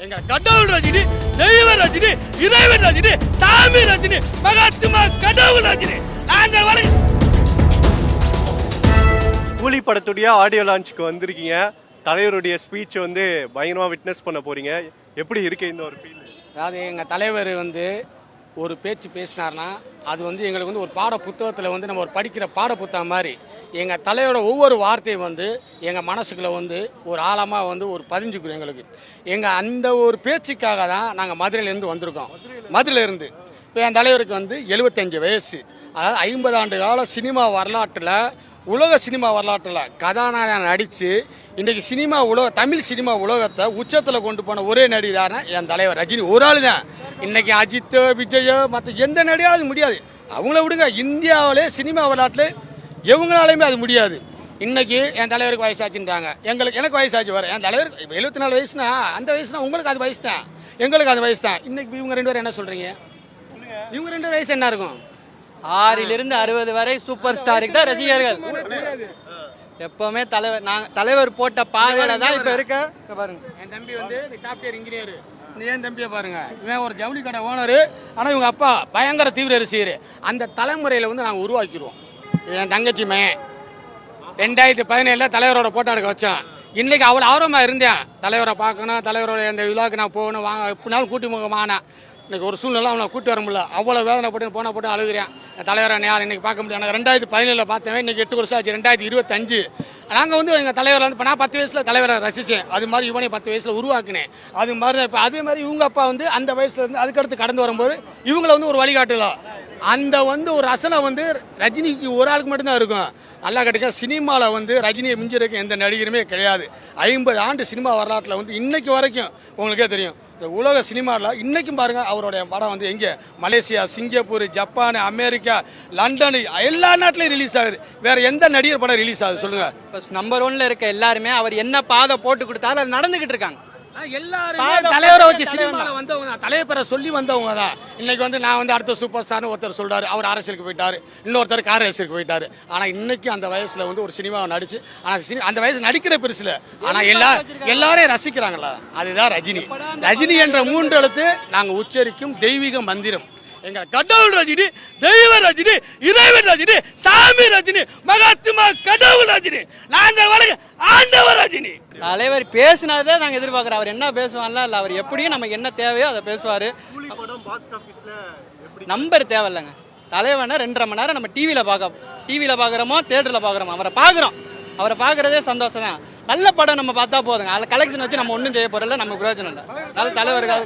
எங்க கடவுள் ரஜினி, தெய்வ ரஜினி, இறைவன் ரஜினி, சாமி ரஜினி, மகாத்மா கடவுள் ரஜினி. நாங்கள் வரை கூலி படத்துடைய ஆடியோ லான்ச்சுக்கு வந்திருக்கீங்க. தலைவருடைய ஸ்பீச் வந்து பயங்கரமா விட்னஸ் பண்ண போறீங்க. எப்படி இருக்கு இந்த ஒரு ஃபீல்? அதாவது எங்கள் தலைவர் வந்து ஒரு பேச்சு பேசினார்னா அது வந்து எங்களுக்கு வந்து ஒரு பாட புத்தகத்தில் வந்து நம்ம ஒரு படிக்கிற பாட புத்தகம் மாதிரி எங்கள் தலைவரோட ஒவ்வொரு வார்த்தையும் வந்து எங்கள் மனசுக்குள்ளே வந்து ஒரு ஆழமாக வந்து ஒரு பதிஞ்சுக்கிறோம் எங்களுக்கு. எங்கள் அந்த ஒரு பேச்சுக்காக தான் நாங்கள் மதுரையிலேருந்து வந்திருக்கோம். மதுரையிலேருந்து இப்போ என் தலைவருக்கு வந்து 75 வயசு. அதாவது 50 ஆண்டு கால சினிமா வரலாற்றில், உலக சினிமா வரலாற்றில் கதாநாயகன் நடித்து இன்றைக்கி சினிமா தமிழ் சினிமா உலகத்தை உச்சத்தில் கொண்டு போன ஒரே நடிகரான என் தலைவர் ரஜினி ஒரு ஆள் தான். இன்றைக்கி அஜித், விஜய், மற்ற எந்த நடிகாவது முடியாது. அவங்கள விடுங்க, இந்தியாவிலே சினிமா வரலாற்றில் எவங்களாலையுமே அது முடியாது. இன்றைக்கி என் தலைவருக்கு வயசாச்சுன்றாங்க. எனக்கு வயசாச்சு வர என் தலைவருக்கு 74 வயசுனா அந்த வயசுனா உங்களுக்கு அது வயசு தான், எங்களுக்கு அது வயசு தான். இன்றைக்கி இவங்க 2 பேரும் என்ன சொல்கிறீங்க? இவங்க 2 பேரும் வயசு என்ன இருக்கும்? 6லிருந்து 60 வரை சூப்பர் ஸ்டாருக்கு தான் ரசிகர்கள். எப்பவுமே தலைவர் போட்ட பாதையில தான் இப்ப இருக்க. பாருங்க, என் தம்பி வந்து சாஃப்ட்வேர் இன்ஜினியர். என் தம்பியை பாருங்க, இவன் ஒரு ஜவுளி கடை ஓனரு. ஆனால் இவங்க அப்பா பயங்கர தீவிர ரசிகர். அந்த தலைமுறையில் வந்து நாங்கள் உருவாக்கிடுவோம். என் தங்கச்சி மையன் 2017 தலைவரோட போட்டோ எடுக்க வச்சோம். இன்றைக்கி அவ்வளோ ஆர்வமாக இருந்தேன், தலைவரை பார்க்கணும், தலைவரோட இந்த விழாவுக்கு நான் போகணும், வாங்க எப்படினாலும் கூட்டி முகமானேன். இன்றைக்கி ஒரு சூழ்நிலை அவனை கூட்டி வர முடியல. அவ்வளோ வேதனைப்பட்டு போட்டு அழுகிறேன். தலைவரை யார் இன்றைக்கி பார்க்க முடியும். எனக்கு 2017 பார்த்தேன். இன்றைக்கி 8 வருஷம் ஆச்சு. 2025 நாங்கள் வந்து எங்கள் தலைவரை வந்து இப்போ நான் 10 வயசில் தலைவரை ரசித்தேன். அது மாதிரி இவனே 10 வயசில் உருவாக்கினேன். அது மாதிரி தான் இப்போ அதே மாதிரி இவங்க அப்பா வந்து அந்த வயசுல இருந்து அதுக்கடுத்து கடந்து வரும்போது இவங்களை வந்து ஒரு வழிகாட்டலாம். அந்த வந்து ஒரு ரசனை வந்து ரஜினிக்கு ஒரு ஆளுக்கு மட்டும்தான் இருக்கும். நல்லா கிடைக்க சினிமாவில் வந்து ரஜினியை மிஞ்சிருக்க எந்த நடிகருமே கிடையாது. 50 ஆண்டு சினிமா வரலாற்றில் வந்து இன்னைக்கு வரைக்கும் உங்களுக்கே தெரியும். இந்த உலக சினிமாவில் இன்றைக்கும் பாருங்கள், அவருடைய படம் வந்து எங்கே Malaysia, Singapore, Japan, America, London எல்லா நாட்டிலையும் ரிலீஸ் ஆகுது. வேறு எந்த நடிகர் படம் ரிலீஸ் ஆகுது சொல்லுங்கள்? நம்பர் 1ல இருக்க எல்லாருமே அவர் என்ன பாதை போட்டு கொடுத்தாலும் அது நடந்துகிட்டு இருக்காங்க. எல்லாருமே தலைவரை வச்சு சினிமாவில் வந்தவங்க தான், தலைவர் பேரை சொல்லி வந்தவங்க தான். இன்னைக்கு வந்து நான் வந்து அடுத்த சூப்பர் ஸ்டார்னு ஒருத்தர் சொல்றாரு, அவர் அரசியலுக்கு போயிட்டாரு, இன்னொருத்தர் கார் அரசியலுக்கு போயிட்டாரு. ஆனால் இன்னைக்கு அந்த வயசுல வந்து ஒரு சினிமாவை நடிச்சு, ஆனால் அந்த வயசு நடிக்கிற பெருசுல, ஆனால் எல்லாரையும் ரசிக்கிறாங்களா, அதுதான் ரஜினி. ரஜினி என்ற 3 எழுத்து நாங்கள் உச்சரிக்கும் தெய்வீக மந்திரம். எங்க கடவுள் ரஜினி, தெய்வ ரஜினி, இறைவன் ரஜினி, சாமி ரஜினி, மகாத்மா கடவுள் ரஜினி. நாங்கள் வரை ஆண்டவர் ரஜினி. தலைவர் பேசினதே நாங்கள் எதிர்பார்க்குறோம். அவர் என்ன பேசுவான்ல இல்லை, அவர் எப்படியும் நமக்கு என்ன தேவையோ அதை பேசுவார். நம்பர் தேவையில்லைங்க. தலைவனை 2.5 மணி நேரம் நம்ம டிவியில் பார்க்குறோமோ தேட்டரில் பார்க்குறோமோ அவரை பார்க்குறதே சந்தோஷம் தான். நல்ல படம் நம்ம பார்த்தா போதுங்க. அதில் கலெக்ஷன் வச்சு நம்ம ஒன்றும் செய்ய போகிறதில்ல, நமக்கு பிரயோஜனம் இல்லை. நல்ல தலைவருக்காக